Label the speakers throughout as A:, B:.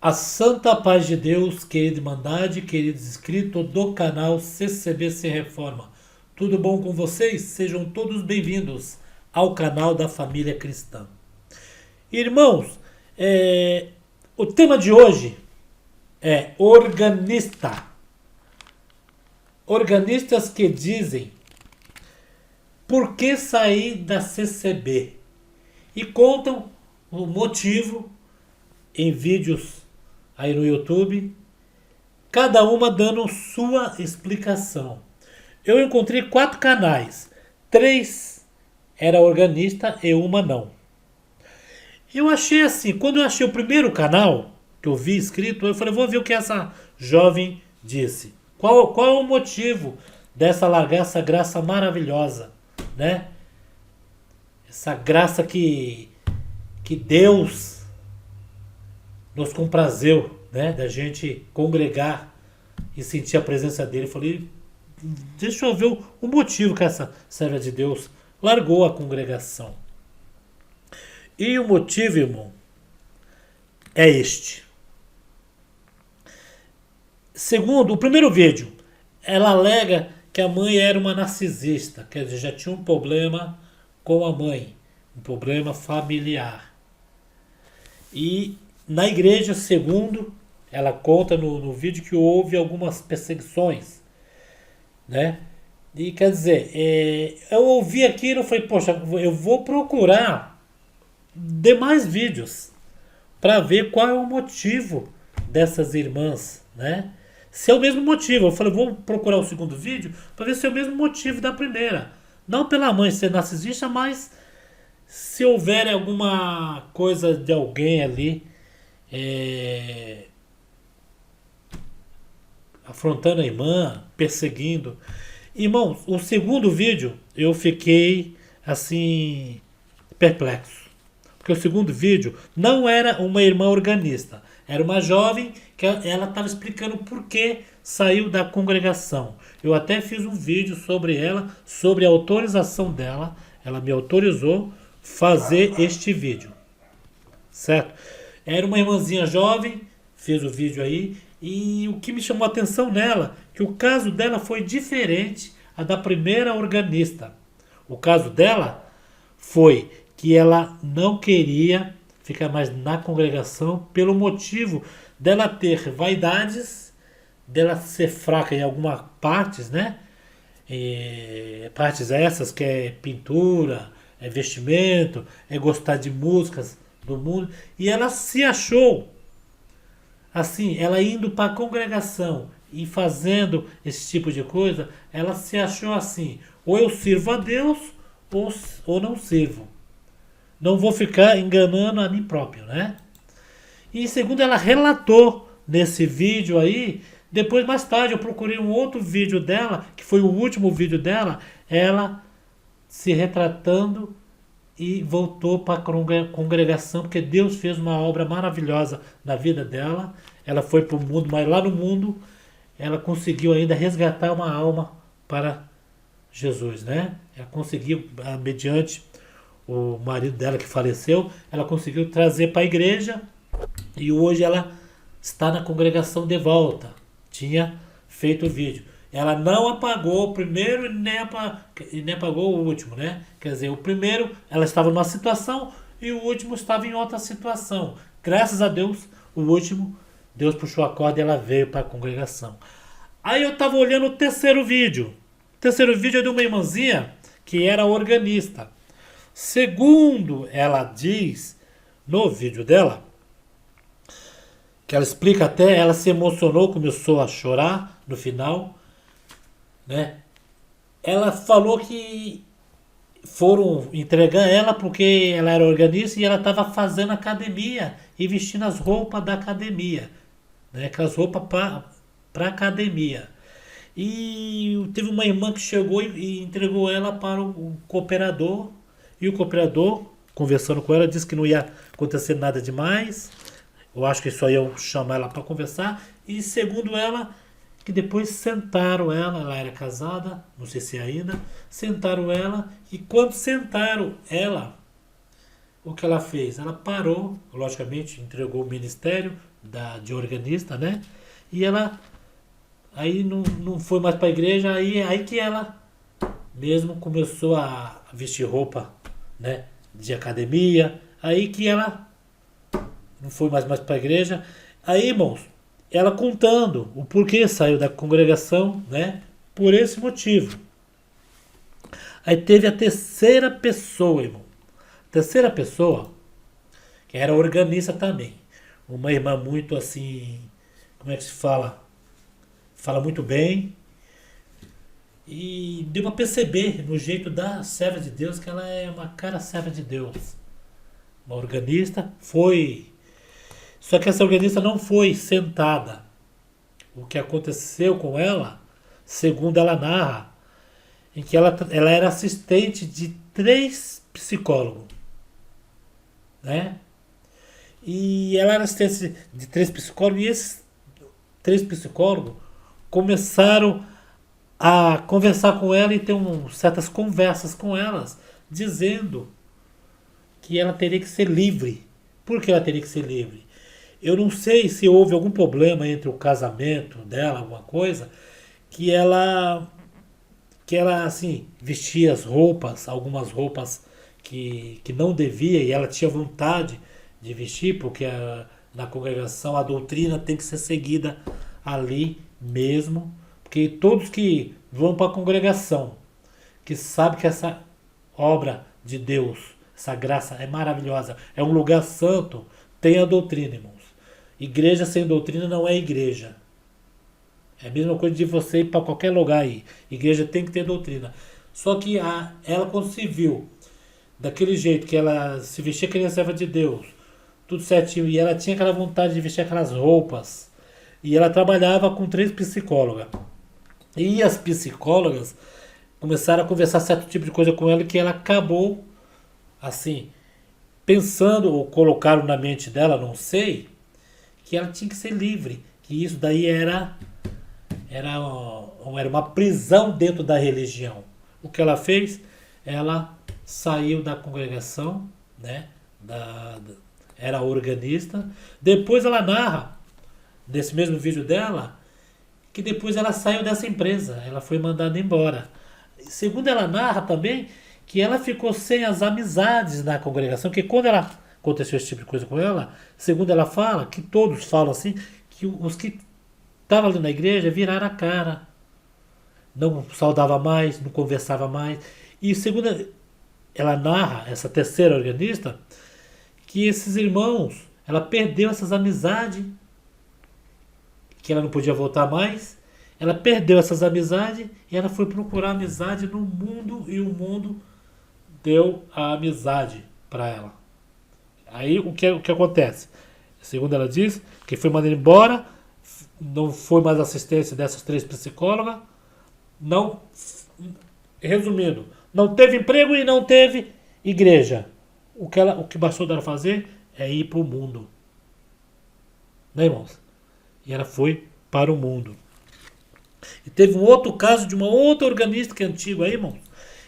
A: A santa paz de Deus, querida Irmandade, queridos inscritos do canal CCB Se Reforma. Tudo bom com vocês? Sejam todos bem-vindos ao canal da família cristã. Irmãos, o tema de hoje é organista. Organistas que dizem por que sair da CCB e contam o motivo em vídeos aí no YouTube, cada uma dando sua explicação. Eu encontrei 4 canais, 3 era organista e uma não. Eu achei assim, quando eu achei o primeiro canal que eu vi escrito, eu falei, vou ver o que essa jovem disse. Qual é o motivo dessa largar essa graça maravilhosa, né? Essa graça que Deus nos comprazeu, né, da gente congregar e sentir a presença dele. Eu falei, deixa eu ver o motivo que essa serva de Deus largou a congregação. E o motivo, irmão, é este. Segundo, o primeiro vídeo, ela alega que a mãe era uma narcisista, quer dizer, já tinha um problema com a mãe, um problema familiar. E na igreja, segundo, ela conta no vídeo que houve algumas perseguições, né? E quer dizer, eu ouvi aquilo e falei, poxa, eu vou procurar demais vídeos para ver qual é o motivo dessas irmãs, né? Se é o mesmo motivo. Eu falei, vou procurar o segundo vídeo para ver se é o mesmo motivo da primeira. Não pela mãe ser narcisista, mas se houver alguma coisa de alguém ali afrontando a irmã, perseguindo. Irmãos, o segundo vídeo eu fiquei assim perplexo. Porque o segundo vídeo não era uma irmã organista, era uma jovem que ela estava explicando por que saiu da congregação. Eu até fiz um vídeo sobre ela, sobre a autorização dela. Ela me autorizou fazer este vídeo, certo? Era uma irmãzinha jovem, fez o vídeo aí, e o que me chamou a atenção nela, que o caso dela foi diferente a da primeira organista. O caso dela foi que ela não queria ficar mais na congregação pelo motivo dela ter vaidades, dela ser fraca em algumas partes, né? Partes essas que é pintura, é vestimento, é gostar de músicas do mundo, e ela se achou assim, ela indo para a congregação e fazendo esse tipo de coisa, ela se achou assim, ou eu sirvo a Deus ou não sirvo. Não vou ficar enganando a mim próprio, né? E segundo ela relatou nesse vídeo aí, depois mais tarde eu procurei um outro vídeo dela, que foi o último vídeo dela, ela se retratando e voltou para a congregação, porque Deus fez uma obra maravilhosa na vida dela. Ela foi para o mundo, mas lá no mundo ela conseguiu ainda resgatar uma alma para Jesus, né? Ela conseguiu, mediante o marido dela que faleceu, ela conseguiu trazer para a igreja e hoje ela está na congregação de volta. Tinha feito o vídeo. Ela não apagou o primeiro e nem apagou o último, né? Quer dizer, o primeiro ela estava numa situação e o último estava em outra situação. Graças a Deus, o último, Deus puxou a corda e ela veio para a congregação. Aí eu estava olhando o terceiro vídeo. O terceiro vídeo é de uma irmãzinha que era organista. Segundo ela diz no vídeo dela, que ela explica até, ela se emocionou, começou a chorar no final, né? Ela falou que foram entregar ela porque ela era organista e ela estava fazendo academia e vestindo as roupas da academia, né? Aquelas roupas para academia. E teve uma irmã que chegou e entregou ela para o cooperador, e o cooperador, conversando com ela, disse que não ia acontecer nada demais. Eu acho que só iam chamar ela para conversar. E segundo ela, que depois sentaram ela era casada, não sei se ainda, sentaram ela, e quando sentaram ela, o que ela fez? Ela parou, logicamente, entregou o ministério, de organista, né? E ela aí não foi mais para a igreja, aí que ela mesmo começou a vestir roupa, né, de academia, aí que ela não foi mais para a igreja. Aí, irmãos, ela contando o porquê saiu da congregação, né, por esse motivo. Aí teve a terceira pessoa, irmão. Terceira pessoa, que era organista também. Uma irmã muito assim, como é que se fala? Fala muito bem. E deu para perceber no jeito da serva de Deus que ela é uma cara serva de Deus. Uma organista foi. Só que essa organista não foi sentada. O que aconteceu com ela, segundo ela narra, em que ela era assistente de 3 psicólogos, né? E ela era assistente de 3 psicólogos, e esses 3 psicólogos começaram a conversar com ela e ter certas conversas com elas, dizendo que ela teria que ser livre. Por que ela teria que ser livre? Eu não sei se houve algum problema entre o casamento dela, alguma coisa, que ela assim vestia as roupas, algumas roupas que não devia, e ela tinha vontade de vestir, porque na congregação a doutrina tem que ser seguida ali mesmo, porque todos que vão para a congregação, que sabem que essa obra de Deus, essa graça é maravilhosa, é um lugar santo, tem a doutrina, irmãos. Igreja sem doutrina não é igreja. É a mesma coisa de você ir para qualquer lugar aí. Igreja tem que ter doutrina. Só que ela, quando se viu daquele jeito, que ela se vestia que nem a serva de Deus, tudo certinho, e ela tinha aquela vontade de vestir aquelas roupas, e ela trabalhava com 3 psicólogas. E as psicólogas começaram a conversar certo tipo de coisa com ela, que ela acabou, assim, pensando, ou colocaram na mente dela, não sei, que ela tinha que ser livre, que isso daí era uma prisão dentro da religião. O que ela fez? Ela saiu da congregação, né? Era organista. Depois ela narra, nesse mesmo vídeo dela, que depois ela saiu dessa empresa. Ela foi mandada embora. Segundo ela narra também, que ela ficou sem as amizades na congregação, que quando aconteceu esse tipo de coisa com ela, segundo ela fala, que todos falam assim, que os que estavam ali na igreja viraram a cara. Não saudava mais, não conversava mais. E segundo ela narra, essa terceira organista, que esses irmãos, ela perdeu essas amizades, que ela não podia voltar mais. Ela perdeu essas amizades e ela foi procurar amizade no mundo, e o mundo deu a amizade para ela. Aí o que acontece? Segundo ela diz, que foi mandada embora, não foi mais assistência dessas 3 psicólogas, não, resumindo, não teve emprego e não teve igreja. O que bastou dela fazer é ir para o mundo. Né, irmãos? E ela foi para o mundo. E teve um outro caso de uma outra organista que é antiga aí, irmãos,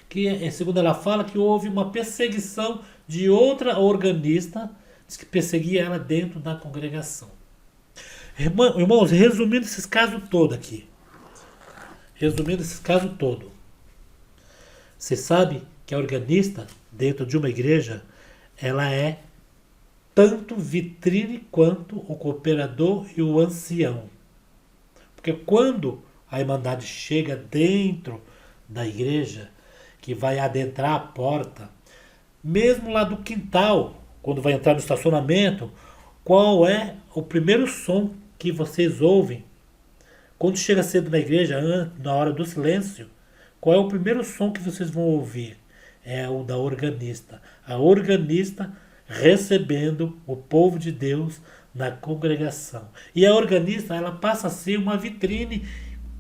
A: que segundo ela fala, que houve uma perseguição de outra organista, diz que perseguia ela dentro da congregação. Irmãos, resumindo esses casos todos aqui. Você sabe que a organista dentro de uma igreja, ela é tanto vitrine quanto o cooperador e o ancião. Porque quando a irmandade chega dentro da igreja, que vai adentrar a porta, mesmo lá do quintal, quando vai entrar no estacionamento, qual é o primeiro som que vocês ouvem? Quando chega cedo na igreja, na hora do silêncio, qual é o primeiro som que vocês vão ouvir? É o da organista. A organista recebendo o povo de Deus na congregação. E a organista, ela passa a ser uma vitrine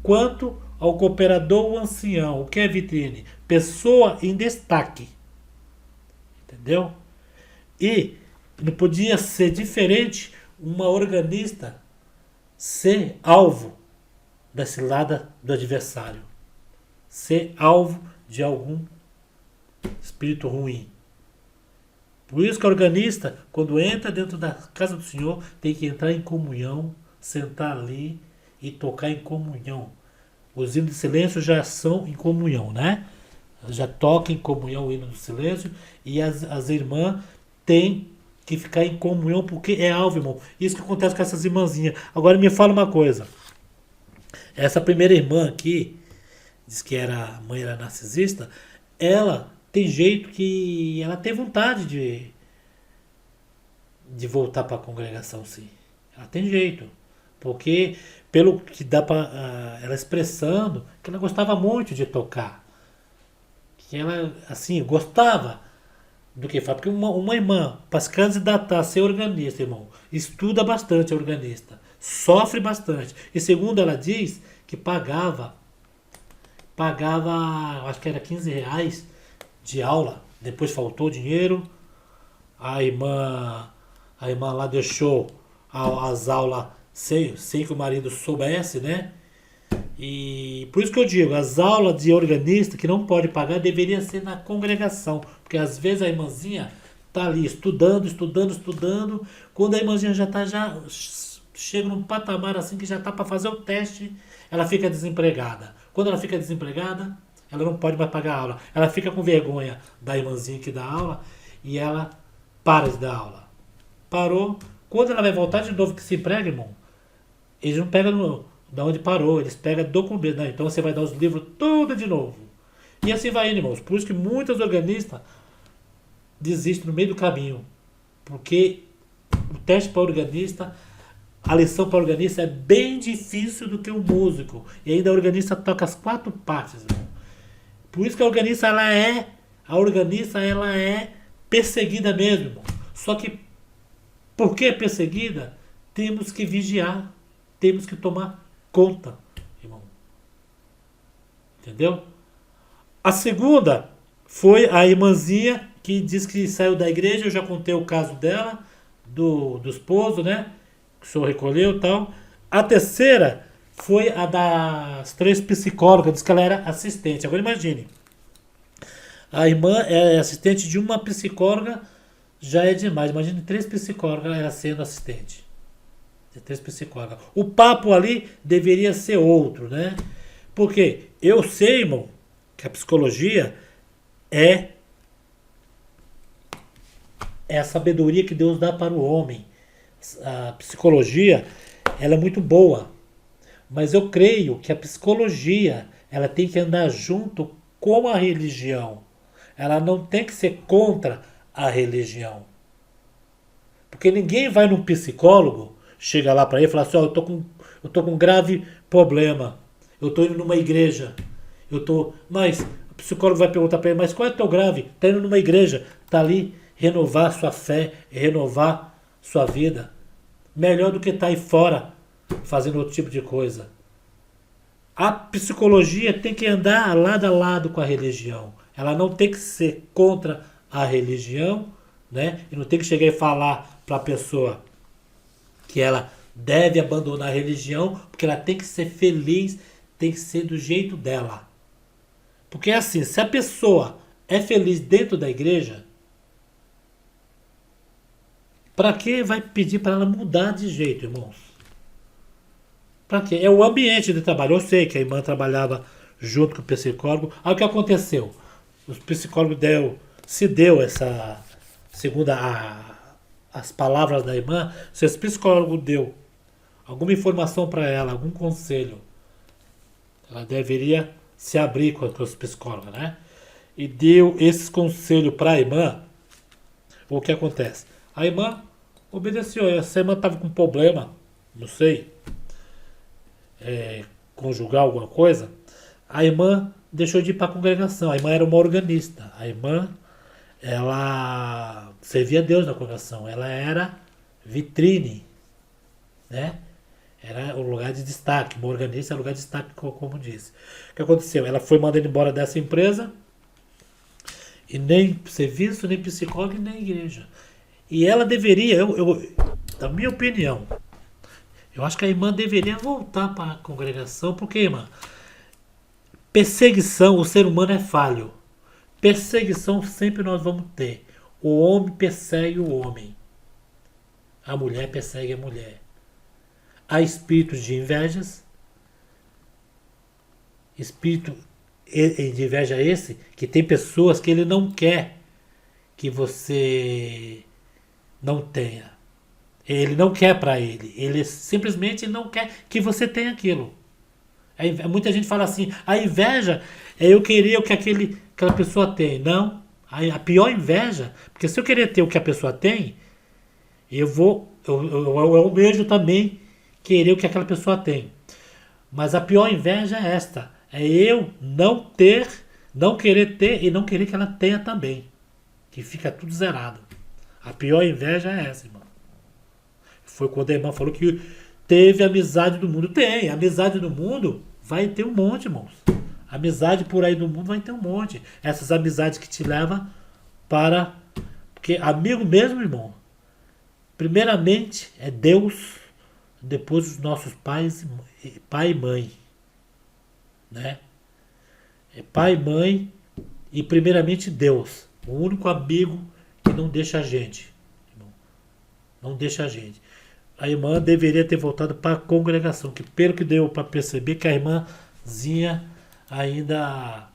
A: quanto ao cooperador ou ancião. O que é vitrine? Pessoa em destaque. Entendeu? E não podia ser diferente uma organista ser alvo da cilada do adversário. Ser alvo de algum espírito ruim. Por isso que o organista, quando entra dentro da casa do Senhor, tem que entrar em comunhão, sentar ali e tocar em comunhão. Os hinos de silêncio já são em comunhão, né? Já toca em comunhão o hino do silêncio e as irmãs têm que ficar em comunhão porque é alvo, irmão. Isso que acontece com essas irmãzinhas. Agora me fala uma coisa. Essa primeira irmã aqui, diz que a mãe era narcisista, ela tem jeito que ela tem vontade de voltar para a congregação, sim. Ela tem jeito. Porque, pelo que dá para ela expressando, que ela gostava muito de tocar. Que ela, assim, gostava do que faz. Porque uma irmã, para se candidatar a ser organista, irmão, estuda bastante a organista. Sofre bastante. E segundo ela diz, que pagava, acho que era R$ 15 de aula. Depois faltou dinheiro. A irmã lá deixou as aulas sem que o marido soubesse, né? E por isso que eu digo, as aulas de organista que não pode pagar deveria ser na congregação, porque às vezes a irmãzinha tá ali estudando, quando a irmãzinha já chega num patamar assim que já tá para fazer o teste, ela fica desempregada. Quando ela fica desempregada, ela não pode mais pagar a aula. Ela fica com vergonha da irmãzinha que dá aula e ela para de dar aula. Parou. Quando ela vai voltar de novo que se emprega, irmão, eles não pegam da onde parou, eles pegam do começo, né? Então você vai dar os livros tudo de novo. E assim vai indo, irmãos. Por isso que muitos organistas desistem no meio do caminho. Porque o teste para organista, a lição para organista é bem difícil do que o músico. E ainda a organista toca as 4 partes, irmão. Por isso que a organista ela é perseguida mesmo, irmão. Só que por que perseguida? Temos que vigiar, temos que tomar conta, irmão. Entendeu? A segunda foi a irmãzinha que diz que saiu da igreja. Eu já contei o caso dela, do esposo, né? Que o senhor recolheu e tal. A terceira foi a das 3 psicólogas, diz que ela era assistente. Agora imagine, a irmã é assistente de uma psicóloga, já é demais. Imagine 3 psicólogas ela sendo assistente. 3 psicólogas. O papo ali deveria ser outro, né? Porque eu sei, irmão, que a psicologia é a sabedoria que Deus dá para o homem. A psicologia, ela é muito boa. Mas eu creio que a psicologia, ela tem que andar junto com a religião. Ela não tem que ser contra a religião. Porque ninguém vai num psicólogo, chega lá para ele e fala assim, eu tô com um grave problema. Eu tô indo numa igreja. Mas o psicólogo vai perguntar para ele, mas qual é o teu grave? Tá indo numa igreja, tá ali renovar sua fé, renovar sua vida. Melhor do que estar aí fora fazendo outro tipo de coisa. A psicologia tem que andar lado a lado com a religião. Ela não tem que ser contra a religião, né? E não tem que chegar e falar para a pessoa que ela deve abandonar a religião, porque ela tem que ser feliz, tem que ser do jeito dela. Porque é assim, se a pessoa é feliz dentro da igreja, para que vai pedir para ela mudar de jeito, irmãos? Para quê? É o ambiente de trabalho. Eu sei que a irmã trabalhava junto com o psicólogo. Aí o que aconteceu? Os psicólogos deu essa, segundo as palavras da irmã, se esse psicólogo deu alguma informação para ela, algum conselho, ela deveria se abrir com os psicólogos, né? E deu esses conselhos para a irmã. O que acontece? A irmã obedeceu. Essa irmã estava com problema, não sei, conjugar alguma coisa. A irmã deixou de ir para a congregação. A irmã era uma organista. A irmã, ela servia a Deus na congregação. Ela era vitrine, né? Era o lugar de destaque. Uma organista é lugar de destaque, como disse. O que aconteceu? Ela foi mandada embora dessa empresa. E nem serviço, nem psicólogo, nem igreja. E ela deveria, na minha opinião, eu acho que a irmã deveria voltar para a congregação. Porque, irmã, perseguição, o ser humano é falho. Perseguição sempre nós vamos ter. O homem persegue o homem. A mulher persegue a mulher. Há espíritos de invejas. Espírito de inveja esse que tem pessoas que ele não quer que você não tenha. Ele não quer para ele. Ele simplesmente não quer que você tenha aquilo. Muita gente fala assim, a inveja é eu querer o que aquela pessoa tem. Não. A pior inveja, porque se eu querer ter o que a pessoa tem, eu almejo também querer o que aquela pessoa tem. Mas a pior inveja é esta. É eu não ter, não querer ter e não querer que ela tenha também. Que fica tudo zerado. A pior inveja é essa, irmão. Foi quando a irmã falou que teve amizade do mundo. Tem, amizade do mundo vai ter um monte, irmãos. Amizade por aí do mundo vai ter um monte. Essas amizades que te levam para... Porque amigo mesmo, irmão, primeiramente é Deus, depois os nossos pais, pai e mãe. Né? É pai e mãe e primeiramente Deus. O único amigo que não deixa a gente. Irmão. Não deixa a gente. A irmã deveria ter voltado para a congregação, que pelo que deu para perceber que a irmãzinha ainda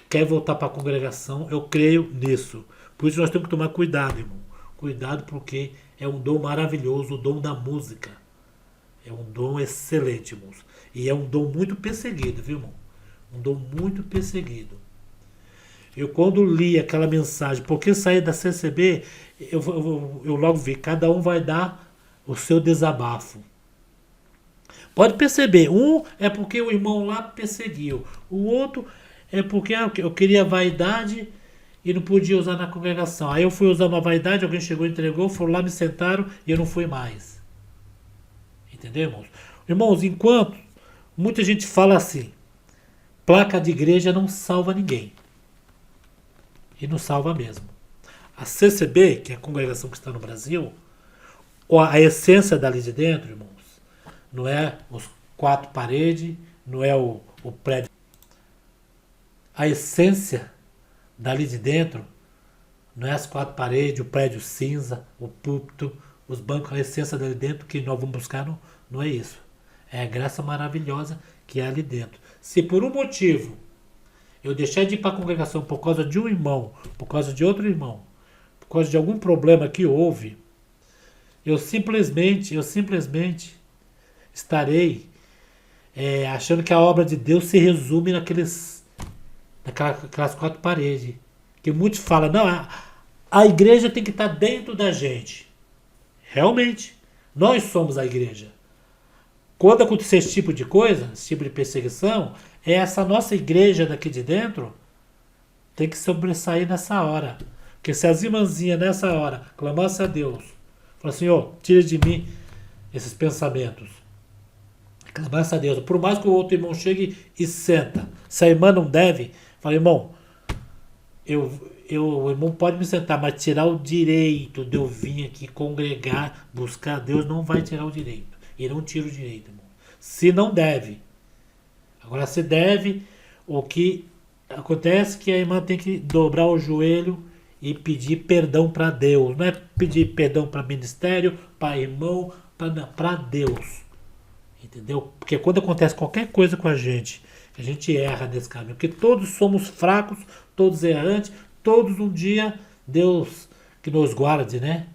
A: quer voltar para a congregação, eu creio nisso. Por isso nós temos que tomar cuidado, irmão. Cuidado porque é um dom maravilhoso, o dom da música. É um dom excelente, irmãos. E é um dom muito perseguido, viu, irmão? Um dom muito perseguido. Eu quando li aquela mensagem, porque saí da CCB, eu logo vi, cada um vai dar o seu desabafo. Pode perceber, um é porque o irmão lá perseguiu, o outro é porque eu queria vaidade e não podia usar na congregação. Aí eu fui usar uma vaidade, alguém chegou, entregou, foram lá, me sentaram e eu não fui mais. Entendeu, irmãos? Irmãos, enquanto muita gente fala assim, placa de igreja não salva ninguém. E não salva mesmo. A CCB, que é a congregação que está no Brasil, a essência dali de dentro, irmãos, não é os 4 paredes, não é o prédio. A essência dali de dentro não é as 4 paredes, o prédio cinza, o púlpito, os bancos. A essência dali dentro que nós vamos buscar não é isso. É a graça maravilhosa que é ali dentro. Se por um motivo eu deixar de ir para a congregação por causa de um irmão, por causa de outro irmão, por causa de algum problema que houve, eu simplesmente estarei achando que a obra de Deus se resume naquelas 4 paredes. Que muitos falam, não, a igreja tem que estar dentro da gente. Realmente, nós somos a igreja. Quando acontecer esse tipo de coisa, esse tipo de perseguição, essa nossa igreja daqui de dentro tem que sobressair nessa hora. Porque se as irmãzinhas nessa hora clamassem a Deus, falassem, Senhor, tira de mim esses pensamentos. Clamassem a Deus. Por mais que o outro irmão chegue e senta. Se a irmã não deve, fala, irmão, o irmão pode me sentar, mas tirar o direito de eu vir aqui congregar, buscar a Deus, não vai tirar o direito. E não tira o direito, irmão. Se não deve. Agora, se deve, o que acontece é que a irmã tem que dobrar o joelho e pedir perdão para Deus. Não é pedir perdão para ministério, para irmão, para Deus. Entendeu? Porque quando acontece qualquer coisa com a gente erra nesse caminho. Porque todos somos fracos, todos errantes, todos um dia, Deus que nos guarde, né?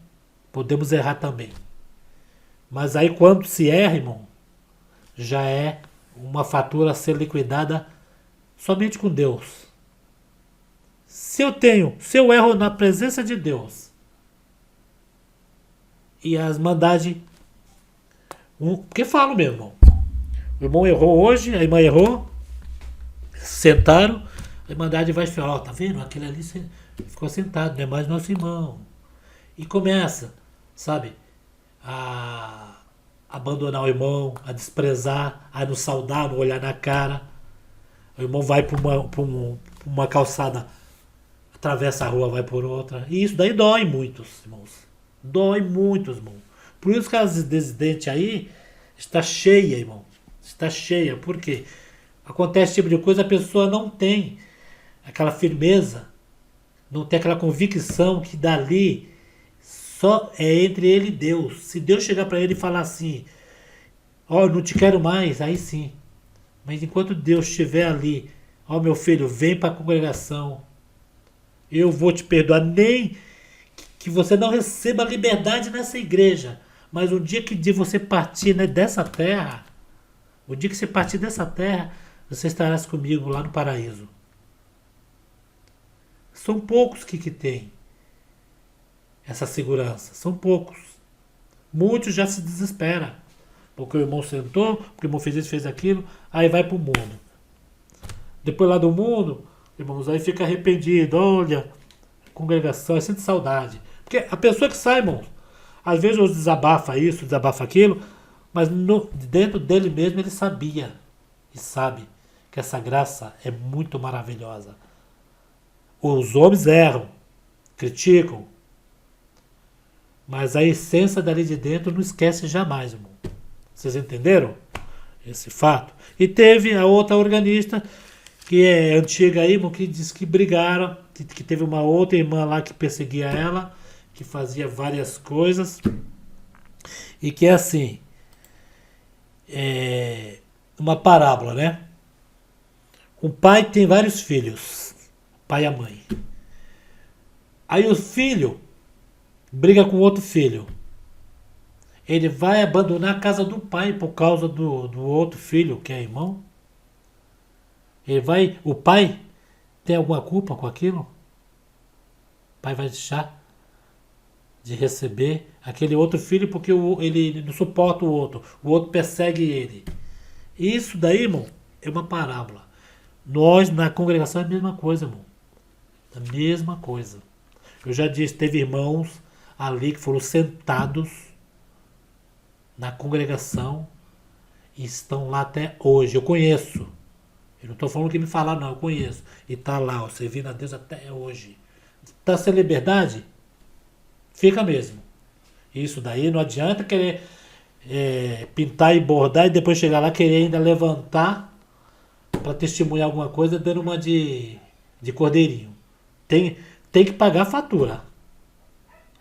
A: Podemos errar também. Mas aí quando se erra, irmão, já é uma fatura a ser liquidada somente com Deus. Se eu erro na presença de Deus e as mandades, porque falo mesmo, irmão. O irmão errou hoje, a irmã errou, sentaram, a irmandade vai falar, tá vendo? Aquele ali ficou sentado, não é mais nosso irmão. E começa, sabe, a abandonar o irmão, a desprezar, a não saudar, não olhar na cara. O irmão vai para uma calçada, atravessa a rua, vai por outra. E isso daí dói muitos, irmãos. Dói muitos, irmão. Por isso que as descendentes aí está cheia, irmão. Está cheia. Por quê? Acontece esse tipo de coisa, a pessoa não tem aquela firmeza não tem aquela convicção que dali só é entre ele e Deus. Se Deus chegar para ele e falar assim, ó, eu não te quero mais, aí sim. Mas enquanto Deus estiver ali, ó meu filho, vem para a congregação, eu vou te perdoar, nem que você não receba liberdade nessa igreja, mas o dia que você partir, né, dessa terra, o dia que você partir dessa terra, você estarás comigo lá no paraíso. São poucos que têm essa segurança, são poucos. Muitos já se desesperam, porque o irmão sentou, porque o irmão fez isso, fez aquilo, aí vai para o mundo. Depois lá do mundo, irmãos, aí fica arrependido, olha, congregação, sente saudade. Porque a pessoa que sai, irmãos, às vezes desabafa isso, desabafa aquilo, mas dentro dele mesmo ele sabia e sabe que essa graça é muito maravilhosa. Os homens erram, criticam, mas a essência dali de dentro não esquece jamais, irmão. Vocês entenderam esse fato? E teve a outra organista, que é antiga aí, irmão, que diz que brigaram, que teve uma outra irmã lá que perseguia ela, que fazia várias coisas, e que é assim, uma parábola, né? Um pai tem vários filhos, pai e a mãe. Aí o filho briga com outro filho. Ele vai abandonar a casa do pai por causa do outro filho, que é irmão. O pai tem alguma culpa com aquilo? O pai vai deixar de receber aquele outro filho porque ele não suporta o outro persegue ele. Isso daí, irmão, é uma parábola. Nós, na congregação, é a mesma coisa, irmão. A mesma coisa. Eu já disse, teve irmãos ali que foram sentados na congregação e estão lá até hoje. Eu conheço. Eu não estou falando que me falaram, não. Eu conheço. E está lá, ó, servindo a Deus até hoje. Está sem liberdade? Fica mesmo. Isso daí não adianta querer pintar e bordar e depois chegar lá querer ainda levantar para testemunhar alguma coisa dando uma de cordeirinho. Tem que pagar a fatura.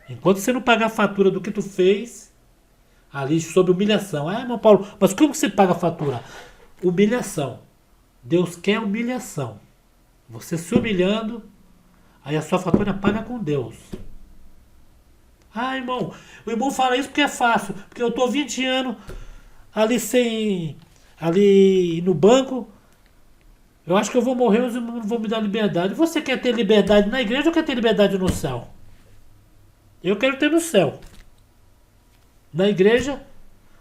A: Enquanto você não pagar a fatura do que tu fez, ali sob humilhação. Ah, irmão Paulo, mas como que você paga a fatura? Humilhação. Deus quer humilhação. Você se humilhando, aí a sua fatura paga com Deus. Ah, irmão, o irmão fala isso porque é fácil. Porque eu tô 20 anos ali no banco. Eu acho que eu vou morrer, os irmãos não vão me dar liberdade. Você quer ter liberdade na igreja ou quer ter liberdade no céu? Eu quero ter no céu. Na igreja,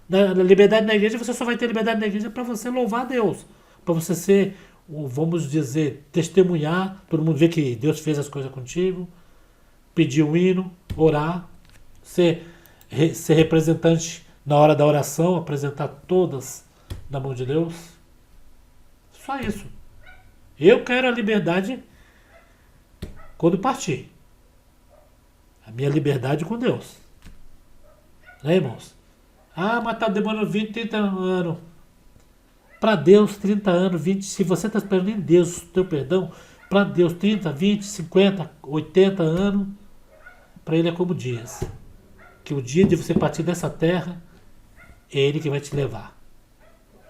A: na liberdade na igreja, você só vai ter liberdade na igreja para você louvar a Deus. Para você ser, vamos dizer, testemunhar, todo mundo ver que Deus fez as coisas contigo, pedir um hino, orar, ser representante na hora da oração, apresentar todas na mão de Deus. Só isso. Eu quero a liberdade quando partir. A minha liberdade com Deus. Né, irmãos? Ah, mas tá demorando 20, 30 anos. Para Deus, 30 anos, 20. Se você está esperando em Deus o teu perdão, para Deus, 30, 20, 50, 80 anos, para Ele é como dias. Que o dia de você partir dessa terra, é Ele que vai te levar.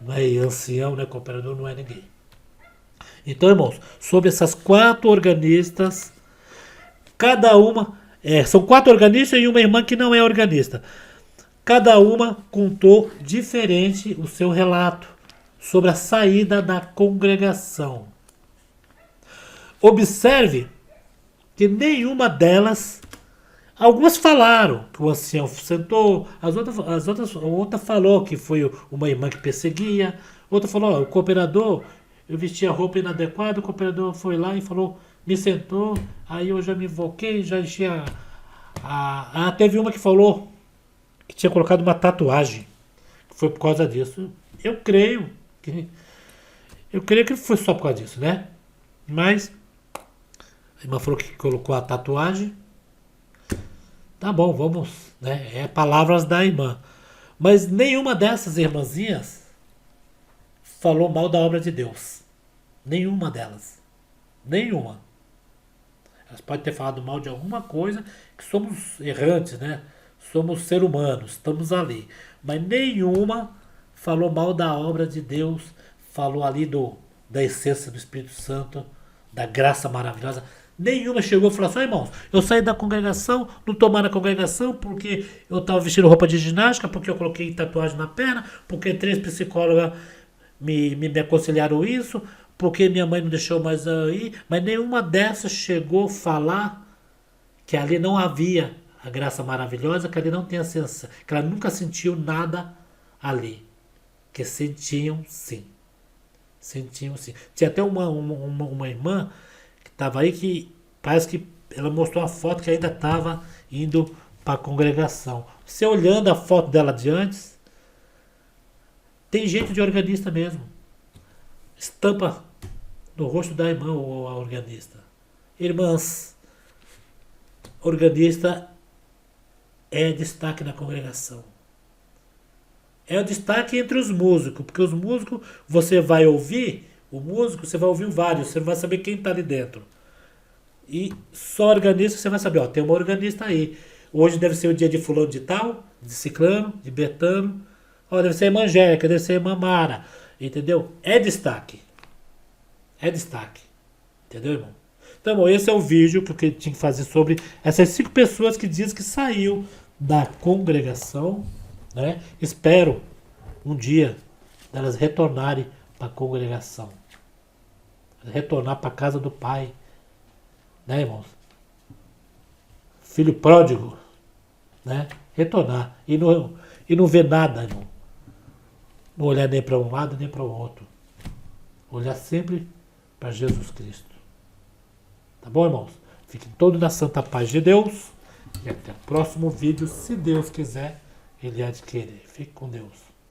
A: Não é ancião, não é cooperador, não é ninguém. Então, irmãos, sobre essas 4 organistas, cada uma... são 4 organistas e uma irmã que não é organista. Cada uma contou diferente o seu relato sobre a saída da congregação. Observe que nenhuma delas... Algumas falaram que o ancião sentou, a outra falou que foi uma irmã que perseguia, outra falou, o cooperador, eu vestia roupa inadequada, o cooperador foi lá e falou, me sentou, aí eu já me invoquei, já enchi teve uma que falou que tinha colocado uma tatuagem, que foi por causa disso. Eu creio que foi só por causa disso, né? Mas a irmã falou que colocou a tatuagem. Tá bom, vamos, né? Palavras da irmã. Mas nenhuma dessas irmãzinhas falou mal da obra de Deus. Nenhuma delas. Nenhuma. Elas podem ter falado mal de alguma coisa, que somos errantes, né? Somos seres humanos, estamos ali. Mas nenhuma falou mal da obra de Deus, falou ali da essência do Espírito Santo, da graça maravilhosa. Nenhuma chegou e falou assim: irmãos, eu saí da congregação, não estou mais na congregação porque eu estava vestindo roupa de ginástica, porque eu coloquei tatuagem na perna, porque 3 psicólogas me aconselharam isso, porque minha mãe não deixou mais eu ir. Mas nenhuma dessas chegou a falar que ali não havia a graça maravilhosa, que ali não tem a sensação, que ela nunca sentiu nada ali. Que sentiam sim. Sentiam sim. Tinha até uma irmã que estava aí que parece que ela mostrou uma foto que ainda estava indo para a congregação. Você olhando a foto dela de antes, tem jeito de organista mesmo. Estampa no rosto da irmã ou a organista. Irmãs, organista é destaque na congregação. É o destaque entre os músicos, porque os músicos você vai ouvir, o músico você vai ouvir vários, você não vai saber quem está ali dentro. E só organista você vai saber, ó, tem uma organista aí. Hoje deve ser o dia de fulano de tal, de ciclano, de betano. Ó, deve ser a irmã Angélica, deve ser a irmã Mara. Entendeu? É destaque. É destaque. Entendeu, irmão? Então, bom, esse é o vídeo que eu tinha que fazer sobre essas 5 pessoas que dizem que saiu da congregação, né? Espero um dia elas retornarem para a congregação. Retornar para a casa do Pai. Né, irmãos? Filho pródigo, né? Retornar e não ver nada, irmão. Não olhar nem para um lado nem para o outro. Olhar sempre para Jesus Cristo. Tá bom, irmãos? Fiquem todos na santa paz de Deus. E até o próximo vídeo, se Deus quiser, Ele há de querer. Fique com Deus.